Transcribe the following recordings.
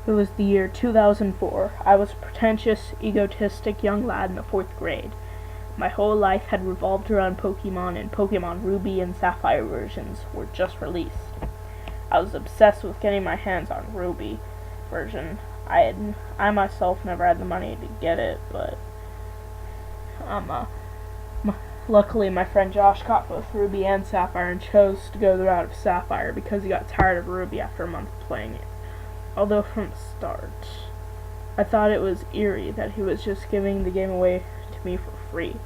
It was the year 2004. I was a pretentious, egotistic young lad in the 4th grade. My whole life had revolved around Pokemon, and Pokemon Ruby and Sapphire versions were just released. I was obsessed with getting my hands on Ruby version. I myself never had the money to get it, but luckily my friend Josh got both Ruby and Sapphire and chose to go the route of Sapphire because he got tired of Ruby after a month playing it. Although from the start, I thought it was eerie that he was just giving the game away to me for free.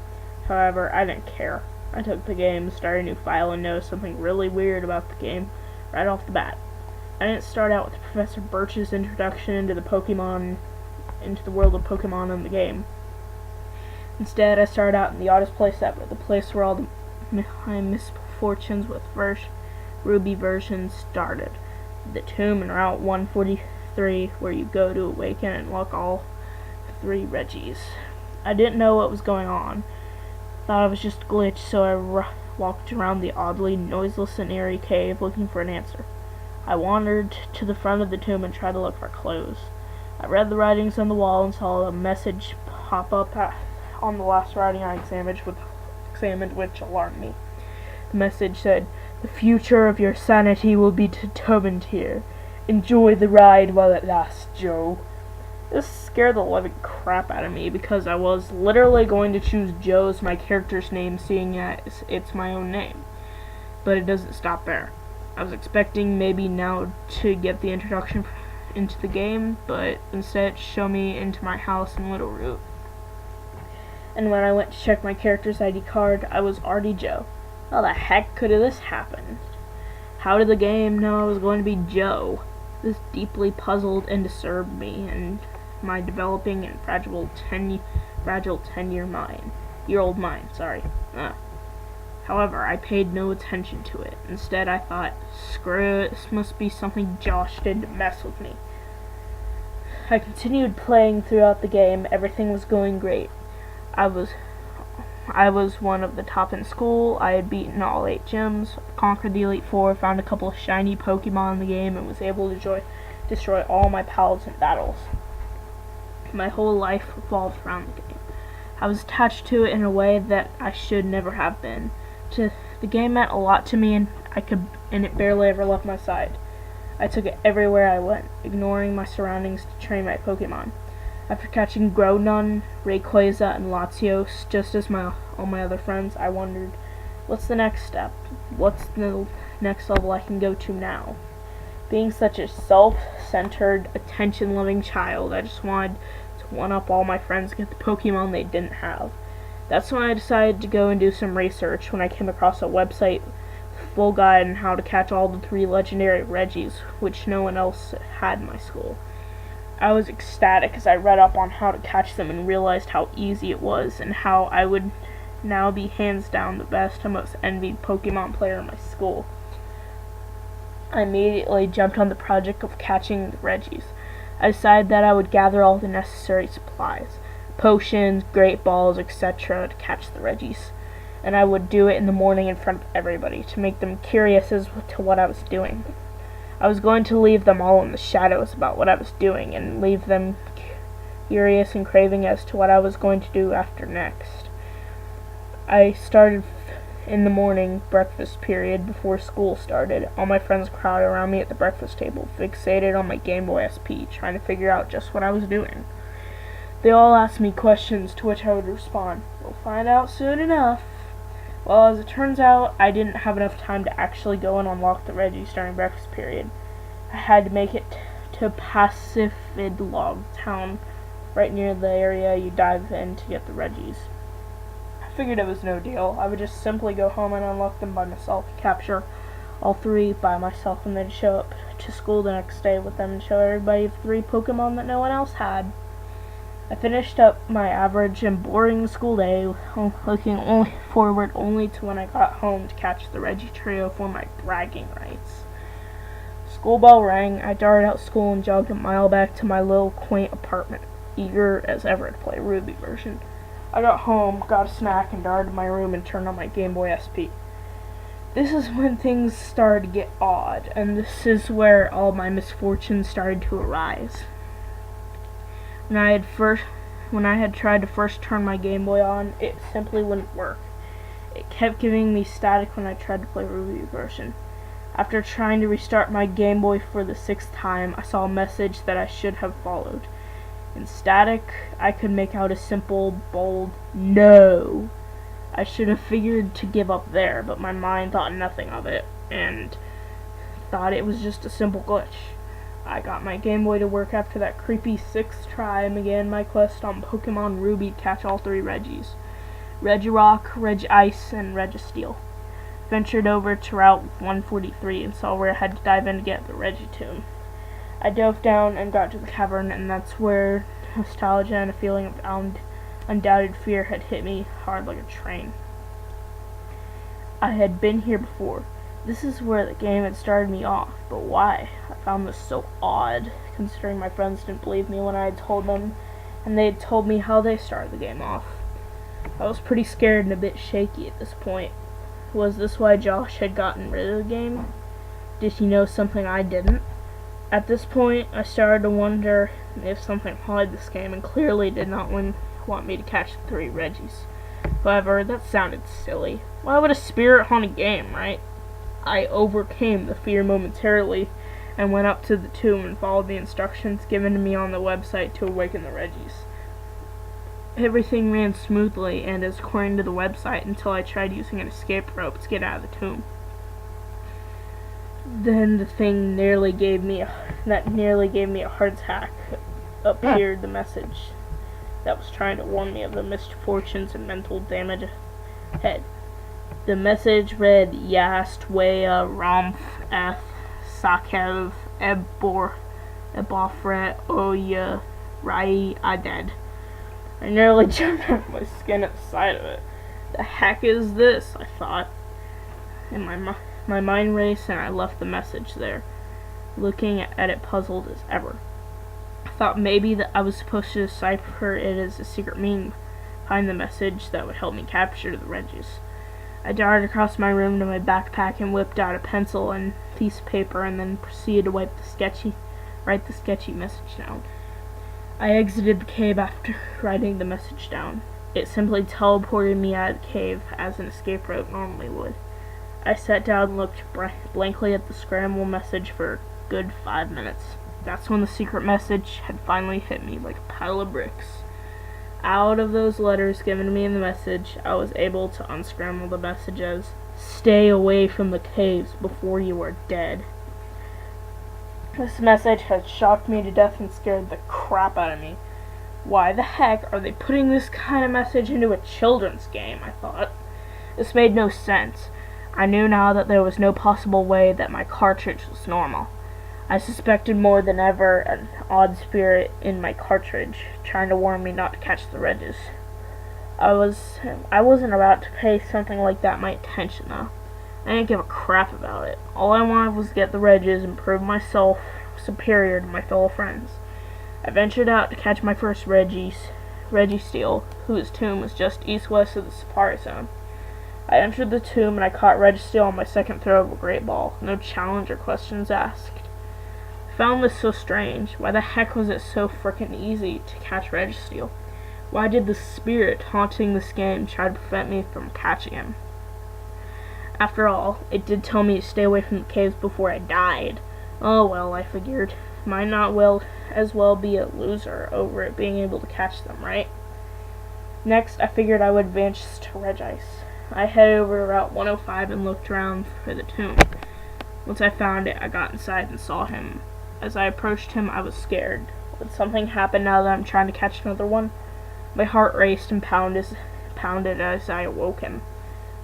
However, I didn't care. I took the game, started a new file, and noticed something really weird about the game right off the bat. I didn't start out with Professor Birch's introduction into the world of Pokemon in the game. Instead, I started out in the oddest place ever, the place where all my misfortunes with Ruby version started. The tomb in Route 143, where you go to awaken and unlock all 3 Regis. I didn't know what was going on. Thought it was just a glitch, so I walked around the oddly noiseless and eerie cave looking for an answer. I wandered to the front of the tomb and tried to look for clues. I read the writings on the wall and saw a message pop up on the last writing I examined, which alarmed me. The message said, "The future of your sanity will be determined here. Enjoy the ride while it lasts, Joe." This scared the living crap out of me because I was literally going to choose Joe as my character's name, seeing as it's my own name. But it doesn't stop there. I was expecting maybe now to get the introduction into the game, but instead it showed me into my house in Little Root. And when I went to check my character's ID card, I was already Joe. How the heck could this happen? How did the game know I was going to be Joe? This deeply puzzled and disturbed me and my developing and fragile 10-year-old mind. However, I paid no attention to it. Instead, I thought, screw it, this must be something Josh did to mess with me. I continued playing throughout the game. Everything was going great. I was one of the top in school. I had beaten all 8 gyms, conquered the Elite Four, found a couple of shiny Pokemon in the game, and was able to destroy all my pals in battles. My whole life revolved around the game. I was attached to it in a way that I should never have been. The game meant a lot to me, and it barely ever left my side. I took it everywhere I went, ignoring my surroundings to train my Pokemon. After catching Groudon, Rayquaza, and Latios, just as all my other friends, I wondered, what's the next step? What's the next level I can go to now? Being such a self-centered, attention-loving child, I just wanted to one-up all my friends and get the Pokemon they didn't have. That's when I decided to go and do some research when I came across a website with a full guide on how to catch all the 3 legendary Regis, which no one else had in my school. I was ecstatic as I read up on how to catch them and realized how easy it was and how I would now be hands down the best and most envied Pokemon player in my school. I immediately jumped on the project of catching the Regis. I decided that I would gather all the necessary supplies, potions, great balls, etc. to catch the Regis, and I would do it in the morning in front of everybody to make them curious as to what I was doing. I was going to leave them all in the shadows about what I was doing and leave them curious and craving as to what I was going to do after next. I started in the morning breakfast period before school started. All my friends crowded around me at the breakfast table, fixated on my Game Boy SP, trying to figure out just what I was doing. They all asked me questions to which I would respond, "We'll find out soon enough." Well, as it turns out, I didn't have enough time to actually go and unlock the Regis during breakfast period. I had to make it to Pacifid Log Town, right near the area you dive in to get the Regis. I figured it was no deal. I would just simply go home and unlock them by myself, capture all 3 by myself, and then show up to school the next day with them and show everybody the 3 Pokemon that no one else had. I finished up my average and boring school day, looking forward only to when I got home to catch the Regi trio for my bragging rights. School bell rang. I darted out school and jogged a mile back to my little quaint apartment, eager as ever to play Ruby version. I got home, got a snack, and darted to my room and turned on my Game Boy SP. This is when things started to get odd, and this is where all my misfortunes started to arise. When I had tried to first turn my Game Boy on, it simply wouldn't work. It kept giving me static when I tried to play Ruby version. After trying to restart my Game Boy for the 6th time, I saw a message that I should have followed. In static, I could make out a simple, bold no. I should have figured to give up there, but my mind thought nothing of it, and thought it was just a simple glitch. I got my Game Boy to work after that creepy 6th try and began my quest on Pokemon Ruby to catch all 3 Regis. Regirock, Regice, and Registeel. Ventured over to Route 143 and saw where I had to dive in to get the Regitomb. I dove down and got to the cavern, and that's where nostalgia and a feeling of undoubted fear had hit me hard like a train. I had been here before. This is where the game had started me off, but why? I found this so odd, considering my friends didn't believe me when I had told them, and they had told me how they started the game off. I was pretty scared and a bit shaky at this point. Was this why Josh had gotten rid of the game? Did he know something I didn't? At this point, I started to wonder if something haunted this game, and clearly did not want me to catch the 3 Regis. However, that sounded silly. Why would a spirit haunt a game, right? I overcame the fear momentarily and went up to the tomb and followed the instructions given to me on the website to awaken the Regis. Everything ran smoothly and as according to the website until I tried using an escape rope to get out of the tomb. Then the thing nearly gave me a heart attack appeared the message that was trying to warn me of the misfortunes and mental damage ahead. The message read, Yastweya Ramph Eth Sakev Ebofret Oya Rai Aded. I nearly jumped out of my skin at the sight of it. The heck is this? I thought. And my mind raced and I left the message there, looking at it puzzled as ever. I thought maybe that I was supposed to decipher it as a secret meaning behind the message that would help me capture the Regis. I darted across my room to my backpack and whipped out a pencil and piece of paper and then proceeded to write the sketchy message down. I exited the cave after writing the message down. It simply teleported me out of the cave as an escape rope normally would. I sat down and looked blankly at the scramble message for a good 5 minutes. That's when the secret message had finally hit me like a pile of bricks. Out of those letters given to me in the message, I was able to unscramble the message as, Stay away from the caves before you are dead. This message had shocked me to death and scared the crap out of me. Why the heck are they putting this kind of message into a children's game, I thought. This made no sense. I knew now that there was no possible way that my cartridge was normal. I suspected more than ever an odd spirit in my cartridge, trying to warn me not to catch the Regis. I wasn't about to pay something like that my attention, though. I didn't give a crap about it. All I wanted was to get the Regis and prove myself superior to my fellow friends. I ventured out to catch my first Registeel, whose tomb was just east-west of the Safari Zone. I entered the tomb and I caught Registeel on my second throw of a Great Ball, no challenge or questions asked. I found this so strange. Why the heck was it so frickin' easy to catch Registeel? Why did the spirit haunting this game try to prevent me from catching him? After all, it did tell me to stay away from the caves before I died. Oh well, I figured. Might not as well be a loser over it being able to catch them, right? Next, I figured I would advance to Regice. I headed over to Route 105 and looked around for the tomb. Once I found it, I got inside and saw him. As I approached him, I was scared. Would something happen now that I'm trying to catch another one? My heart raced and pounded as I awoke him.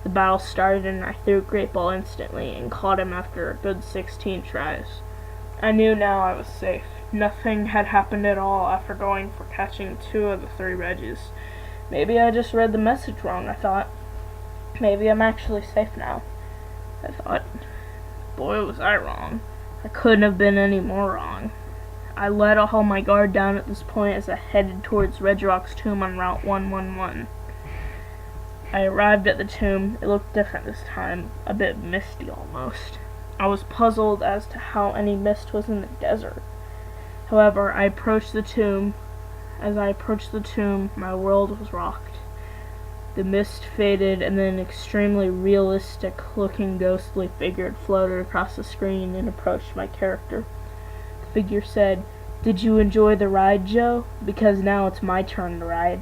The battle started and I threw a Great Ball instantly and caught him after a good 16 tries. I knew now I was safe. Nothing had happened at all after going for catching 2 of the 3 Regis. Maybe I just read the message wrong, I thought. Maybe I'm actually safe now, I thought. Boy, was I wrong. I couldn't have been any more wrong. I let all my guard down at this point as I headed towards Regirock's tomb on Route 111. I arrived at the tomb. It looked different this time, a bit misty almost. I was puzzled as to how any mist was in the desert. However, as I approached the tomb, my world was rocked. The mist faded, and then an extremely realistic-looking ghostly figure floated across the screen and approached my character. The figure said, "Did you enjoy the ride, Joe? Because now it's my turn to ride."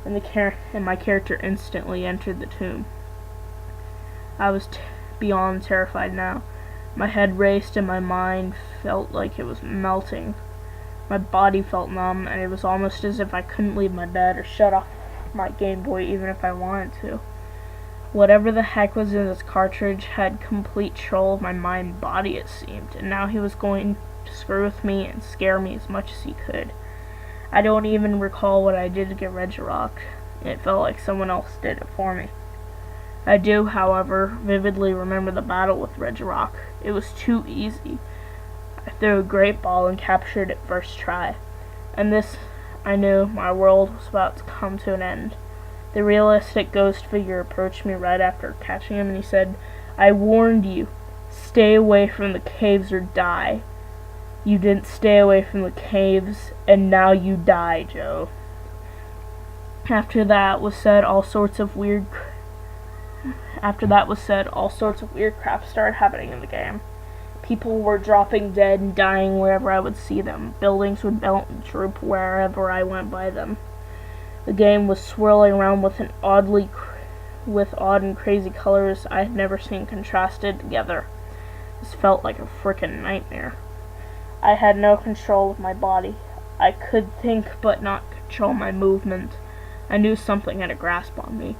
And my character instantly entered the tomb. I was beyond terrified now. My head raced and my mind felt like it was melting. My body felt numb, and it was almost as if I couldn't leave my bed or shut off my Game Boy even if I wanted to. Whatever the heck was in this cartridge had complete control of my mind and body, it seemed, and now he was going to screw with me and scare me as much as he could. I don't even recall what I did to get Regirock. It felt like someone else did it for me. I do, however, vividly remember the battle with Regirock. It was too easy. I threw a great ball and captured it first try. And this, I knew my world was about to come to an end. The realistic ghost figure approached me right after catching him, and he said, "I warned you. Stay away from the caves or die. You didn't stay away from the caves, and now you die, Joe." After that was said, all sorts of weird crap started happening in the game. People were dropping dead and dying wherever I would see them. Buildings would melt and droop wherever I went by them. The game was swirling around with odd and crazy colors I had never seen contrasted together. This felt like a frickin' nightmare. I had no control of my body. I could think but not control my movement. I knew something had a grasp on me.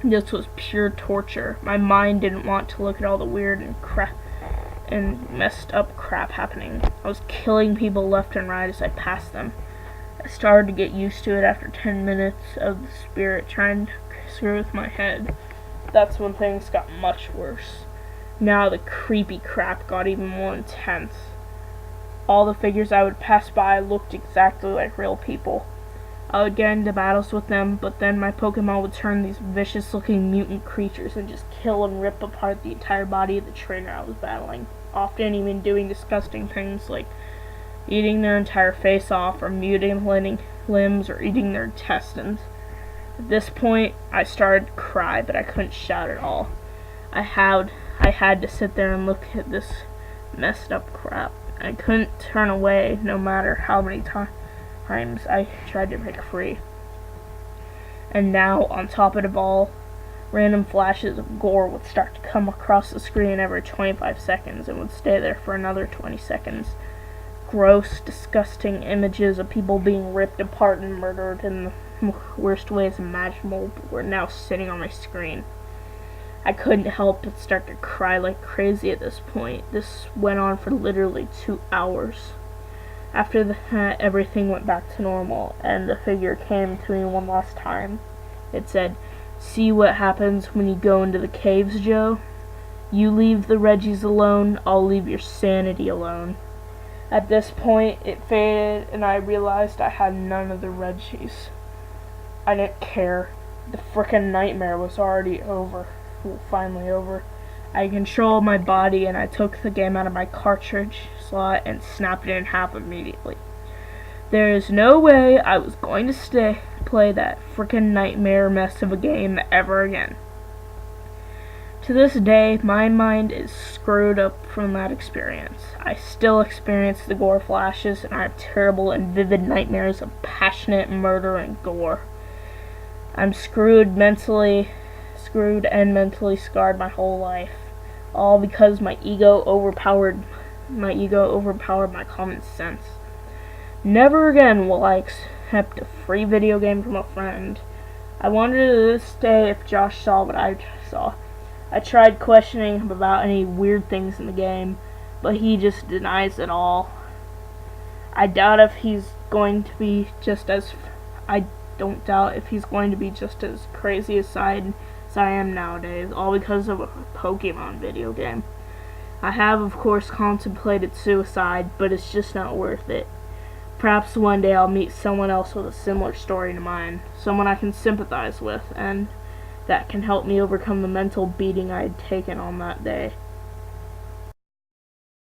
This was pure torture. My mind didn't want to look at all the weird and messed up crap happening. I was killing people left and right as I passed them. I started to get used to it after 10 minutes of the spirit trying to screw with my head. That's when things got much worse. Now the creepy crap got even more intense. All the figures I would pass by looked exactly like real people. I would get into battles with them, but then my Pokemon would turn these vicious-looking mutant creatures and just kill and rip apart the entire body of the trainer I was battling, often even doing disgusting things like eating their entire face off or mutilating limbs or eating their intestines. At this point, I started to cry, but I couldn't shout at all. I had to sit there and look at this messed up crap. I couldn't turn away no matter how many times I tried to break free. And now, on top of it all, random flashes of gore would start to come across the screen every 25 seconds and would stay there for another 20 seconds. Gross, disgusting images of people being ripped apart and murdered in the worst ways imaginable were now sitting on my screen. I couldn't help but start to cry like crazy at this point. This went on for literally 2 hours. After that, everything went back to normal, and the figure came to me one last time. It said, "See what happens when you go into the caves, Joe? You leave the Reggies alone, I'll leave your sanity alone." At this point, it faded, and I realized I had none of the Reggies. I didn't care. The frickin' nightmare was already over. Well, finally over. I controlled my body, and I took the game out of my cartridge slot and snapped it in half immediately. There is no way I was going to play that frickin' nightmare mess of a game ever again. To this day, my mind is screwed up from that experience. I still experience the gore flashes, and I have terrible and vivid nightmares of passionate murder and gore. I'm screwed and mentally scarred my whole life, all because my ego overpowered my common sense. Never again will I accept a free video game from a friend. I wonder to this day if Josh saw what I saw. I tried questioning him about any weird things in the game, but he just denies it all. I don't doubt if he's going to be just as crazy as I am nowadays, all because of a Pokemon video game. I have, of course, contemplated suicide, but it's just not worth it. Perhaps one day I'll meet someone else with a similar story to mine, someone I can sympathize with, and that can help me overcome the mental beating I had taken on that day.